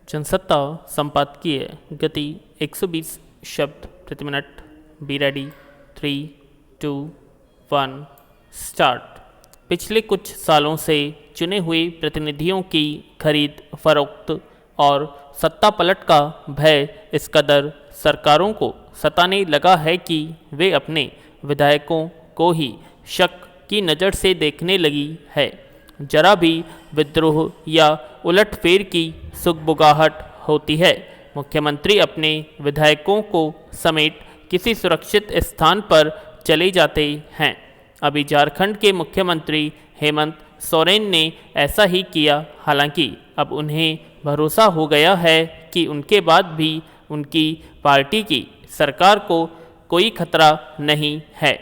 जनसत्ता संपादकीय गति 120 शब्द प्रति मिनट। Be ready. 3, 2, 1 स्टार्ट। पिछले कुछ सालों से चुने हुए प्रतिनिधियों की खरीद फरोख्त और सत्ता पलट का भय इस कदर सरकारों को सताने लगा है कि वे अपने विधायकों को ही शक की नज़र से देखने लगी है। जरा भी विद्रोह या उलटफेर की सुगबुगाहट होती है, मुख्यमंत्री अपने विधायकों को समेट किसी सुरक्षित स्थान पर चले जाते हैं। अभी झारखंड के मुख्यमंत्री हेमंत सोरेन ने ऐसा ही किया। हालांकि अब उन्हें भरोसा हो गया है कि उनके बाद भी उनकी पार्टी की सरकार को कोई खतरा नहीं है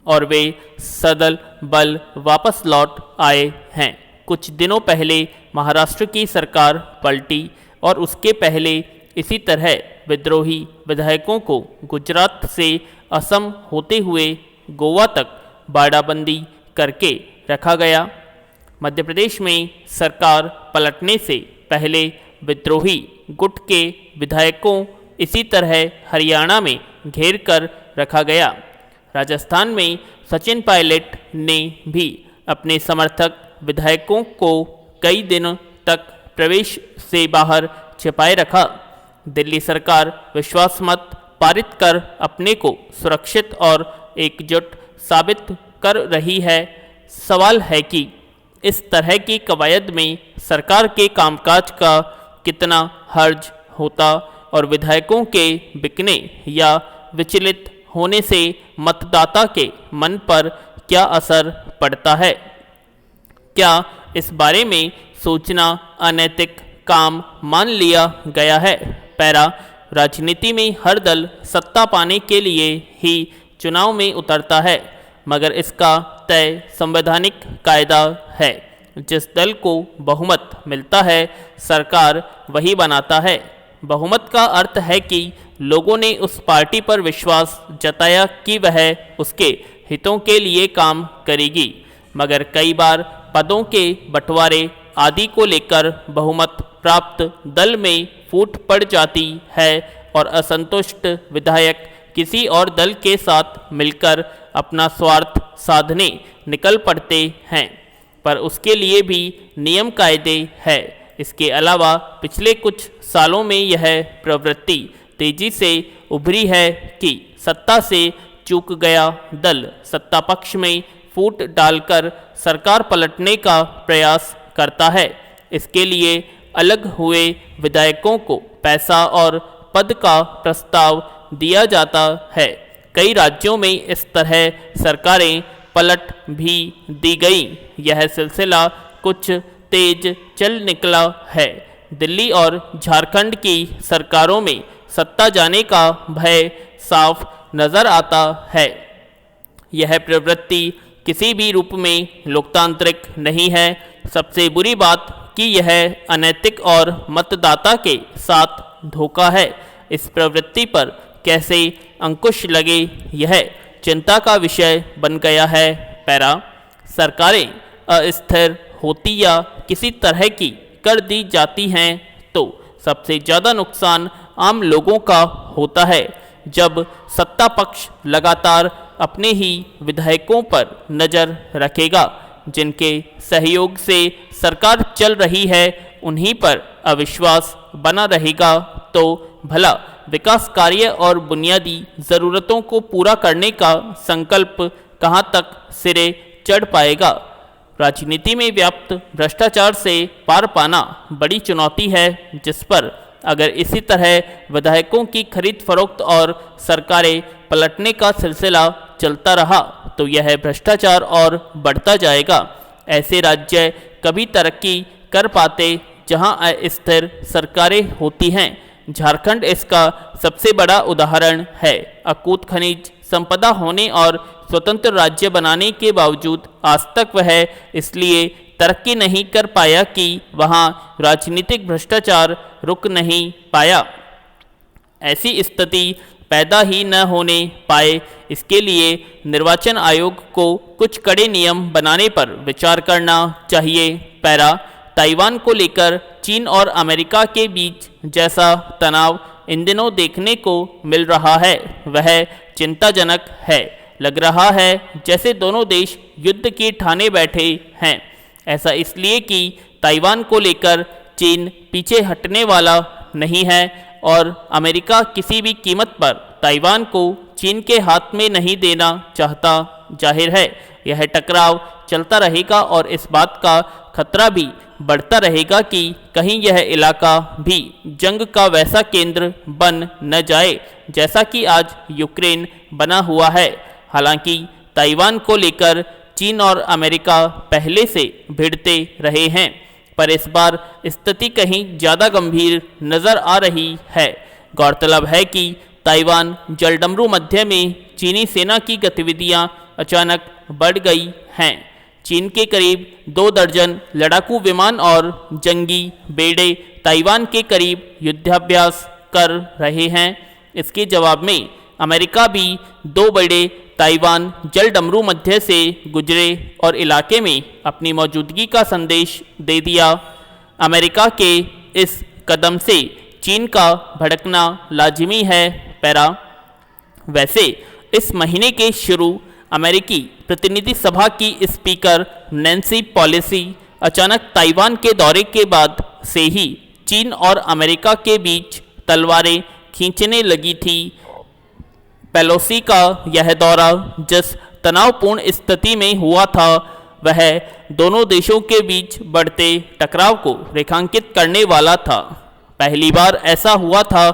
और वे सदल बल वापस लौट आए हैं। कुछ दिनों पहले महाराष्ट्र की सरकार पलटी और उसके पहले इसी तरह विद्रोही विधायकों को गुजरात से असम होते हुए गोवा तक बाड़ाबंदी करके रखा गया। मध्य प्रदेश में सरकार पलटने से पहले विद्रोही गुट के विधायकों इसी तरह हरियाणा में घेर कर रखा गया। राजस्थान में सचिन पायलट ने भी अपने समर्थक विधायकों को कई दिनों तक प्रवेश से बाहर छिपाए रखा। दिल्ली सरकार विश्वास मत पारित कर अपने को सुरक्षित और एकजुट साबित कर रही है। सवाल है कि इस तरह की कवायद में सरकार के कामकाज का कितना हर्ज होता और विधायकों के बिकने या विचलित होने से मतदाता के मन पर क्या असर पड़ता है। क्या इस बारे में सोचना अनैतिक काम मान लिया गया है। पैरा राजनीति में हर दल सत्ता पाने के लिए ही चुनाव में उतरता है, मगर इसका तय संवैधानिक कायदा है। जिस दल को बहुमत मिलता है सरकार वही बनाता है। बहुमत का अर्थ है कि लोगों ने उस पार्टी पर विश्वास जताया कि वह उसके हितों के लिए काम करेगी। मगर कई बार पदों के बंटवारे आदि को लेकर बहुमत प्राप्त दल में फूट पड़ जाती है और असंतुष्ट विधायक किसी और दल के साथ मिलकर अपना स्वार्थ साधने निकल पड़ते हैं। पर उसके लिए भी नियम कायदे है। इसके अलावा पिछले कुछ सालों में यह प्रवृत्ति तेजी से उभरी है कि सत्ता से चूक गया दल सत्ता पक्ष में फूट डालकर सरकार पलटने का प्रयास करता है। इसके लिए अलग हुए विधायकों को पैसा और पद का प्रस्ताव दिया जाता है। कई राज्यों में इस तरह सरकारें पलट भी दी गई। यह सिलसिला कुछ तेज चल निकला है। दिल्ली और झारखंड की सरकारों में सत्ता जाने का भय साफ नजर आता है। यह प्रवृत्ति किसी भी रूप में लोकतांत्रिक नहीं है। सबसे बुरी बात कि यह अनैतिक और मतदाता के साथ धोखा है। इस प्रवृत्ति पर कैसे अंकुश लगे यह चिंता का विषय बन गया है। पैरा सरकारें अस्थिर होती या किसी तरह की कर दी जाती हैं तो सबसे ज़्यादा नुकसान आम लोगों का होता है। जब सत्ता पक्ष लगातार अपने ही विधायकों पर नज़र रखेगा, जिनके सहयोग से सरकार चल रही है, उन्हीं पर अविश्वास बना रहेगा, तो भला विकास कार्य और बुनियादी ज़रूरतों को पूरा करने का संकल्प कहाँ तक सिरे चढ़ पाएगा। राजनीति में व्याप्त भ्रष्टाचार से पार पाना बड़ी चुनौती है, जिस पर अगर इसी तरह विधायकों की खरीद फरोख्त और सरकारें पलटने का सिलसिला चलता रहा तो यह भ्रष्टाचार और बढ़ता जाएगा। ऐसे राज्य कभी तरक्की कर पाते जहां अस्थिर सरकारें होती हैं। झारखंड इसका सबसे बड़ा उदाहरण है। अकूत खनिज संपदा होने और स्वतंत्र राज्य बनाने के बावजूद आज तक वह इसलिए तरक्की नहीं कर पाया कि वहां राजनीतिक भ्रष्टाचार रुक नहीं पाया। ऐसी स्थिति पैदा ही न होने पाए, इसके लिए निर्वाचन आयोग को कुछ कड़े नियम बनाने पर विचार करना चाहिए। पैरा ताइवान को लेकर चीन और अमेरिका के बीच जैसा तनाव इन दिनों देखने को मिल रहा है वह चिंताजनक है। लग रहा है जैसे दोनों देश युद्ध की ठाने बैठे हैं। ऐसा इसलिए कि ताइवान को लेकर चीन पीछे हटने वाला नहीं है और अमेरिका किसी भी कीमत पर ताइवान को चीन के हाथ में नहीं देना चाहता। जाहिर है यह टकराव चलता रहेगा और इस बात का खतरा भी बढ़ता रहेगा कि कहीं यह इलाका भी जंग का वैसा केंद्र बन न जाए जैसा कि आज यूक्रेन बना हुआ है। हालांकि ताइवान को लेकर चीन और अमेरिका पहले से भिड़ते रहे हैं, पर इस बार स्थिति कहीं ज़्यादा गंभीर नज़र आ रही है। गौरतलब है कि ताइवान जलडमरू मध्य में चीनी सेना की गतिविधियां अचानक बढ़ गई हैं। चीन के करीब 2 दर्जन लड़ाकू विमान और जंगी बेड़े ताइवान के करीब युद्धाभ्यास कर रहे हैं। इसके जवाब में अमेरिका भी 2 बड़े ताइवान जलडमरू मध्य से गुजरे और इलाके में अपनी मौजूदगी का संदेश दे दिया। अमेरिका के इस कदम से चीन का भड़कना लाजिमी है। पैरा वैसे इस महीने के शुरू अमेरिकी प्रतिनिधि सभा की स्पीकर नैन्सी पेलोसी अचानक ताइवान के दौरे के बाद से ही चीन और अमेरिका के बीच तलवारें खींचने लगी थी। पेलोसी का यह दौरा जिस तनावपूर्ण स्थिति में हुआ था वह दोनों देशों के बीच बढ़ते टकराव को रेखांकित करने वाला था। पहली बार ऐसा हुआ था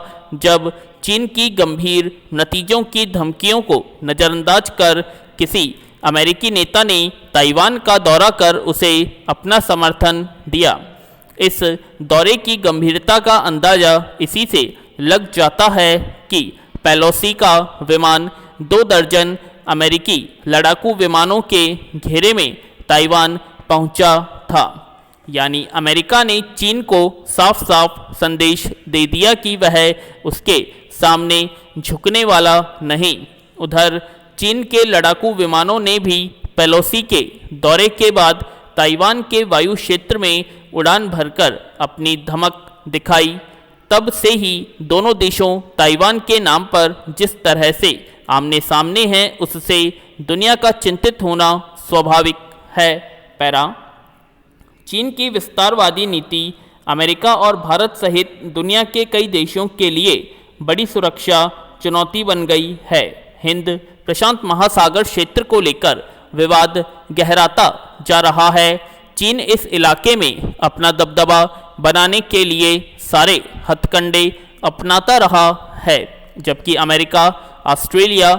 जब चीन की गंभीर नतीजों की धमकियों को नज़रअंदाज कर किसी अमेरिकी नेता ने ताइवान का दौरा कर उसे अपना समर्थन दिया। इस दौरे की गंभीरता का अंदाज़ा इसी से लग जाता है कि पेलोसी का विमान 2 दर्जन अमेरिकी लड़ाकू विमानों के घेरे में ताइवान पहुंचा था। यानी अमेरिका ने चीन को साफ साफ संदेश दे दिया कि वह उसके सामने झुकने वाला नहीं। उधर चीन के लड़ाकू विमानों ने भी पेलोसी के दौरे के बाद ताइवान के वायु क्षेत्र में उड़ान भरकर अपनी धमक दिखाई। तब से ही दोनों देशों ताइवान के नाम पर जिस तरह से आमने सामने हैं उससे दुनिया का चिंतित होना स्वाभाविक है। पैरा चीन की विस्तारवादी नीति अमेरिका और भारत सहित दुनिया के कई देशों के लिए बड़ी सुरक्षा चुनौती बन गई है। हिंद प्रशांत महासागर क्षेत्र को लेकर विवाद गहराता जा रहा है। चीन इस इलाके में अपना दबदबा बनाने के लिए सारे हथकंडे अपनाता रहा है, जबकि अमेरिका, ऑस्ट्रेलिया,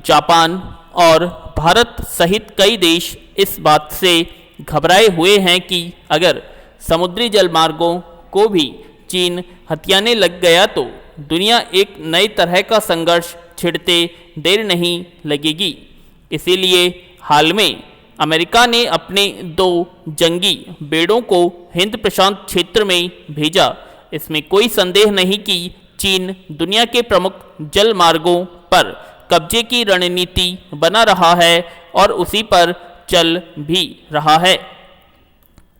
जापान और भारत सहित कई देश इस बात से घबराए हुए हैं कि अगर समुद्री जलमार्गों को भी चीन हथियाने लग गया तो दुनिया एक नए तरह का संघर्ष छिड़ते देर नहीं लगेगी। इसीलिए हाल में अमेरिका ने अपने 2 जंगी बेड़ों को हिंद प्रशांत क्षेत्र में भेजा। इसमें कोई संदेह नहीं कि चीन दुनिया के प्रमुख जल मार्गों पर कब्जे की रणनीति बना रहा है और उसी पर चल भी रहा है।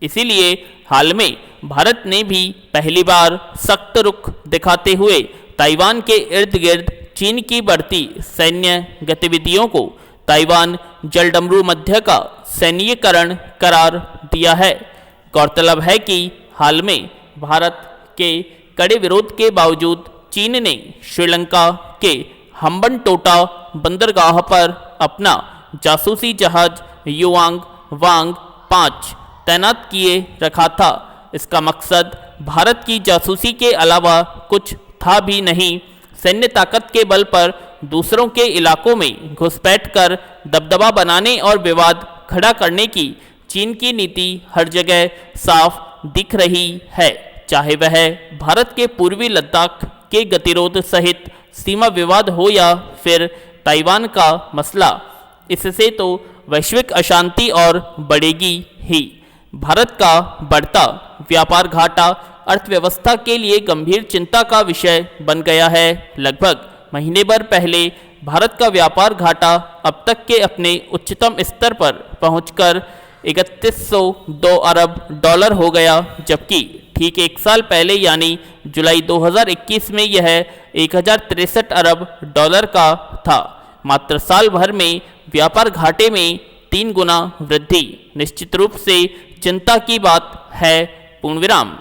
इसीलिए हाल में भारत ने भी पहली बार सख्त रुख दिखाते हुए ताइवान के इर्द गिर्द चीन की बढ़ती सैन्य गतिविधियों को ताइवान जलडमरू मध्य का सैन्यीकरण करार दिया है। गौरतलब है कि हाल में भारत के कड़े विरोध के बावजूद चीन ने श्रीलंका के हम्बनटोटा बंदरगाह पर अपना जासूसी जहाज युआंग वांग 5 तैनात किए रखा था। इसका मकसद भारत की जासूसी के अलावा कुछ था भी नहीं। सैन्य ताकत के बल पर दूसरों के इलाकों में घुसपैठ कर दबदबा बनाने और विवाद खड़ा करने की चीन की नीति हर जगह साफ दिख रही है, चाहे वह भारत के पूर्वी लद्दाख के गतिरोध सहित सीमा विवाद हो या फिर ताइवान का मसला। इससे तो वैश्विक अशांति और बढ़ेगी ही। भारत का बढ़ता व्यापार घाटा अर्थव्यवस्था के लिए गंभीर चिंता का विषय बन गया है। लगभग महीने भर पहले भारत का व्यापार घाटा अब तक के अपने उच्चतम स्तर पर पहुंचकर 3102 अरब डॉलर हो गया, जबकि ठीक एक साल पहले यानी जुलाई 2021 में यह 1063 अरब डॉलर का था। मात्र साल भर में व्यापार घाटे में 3 गुना वृद्धि निश्चित रूप से चिंता की बात है। पूर्ण विराम।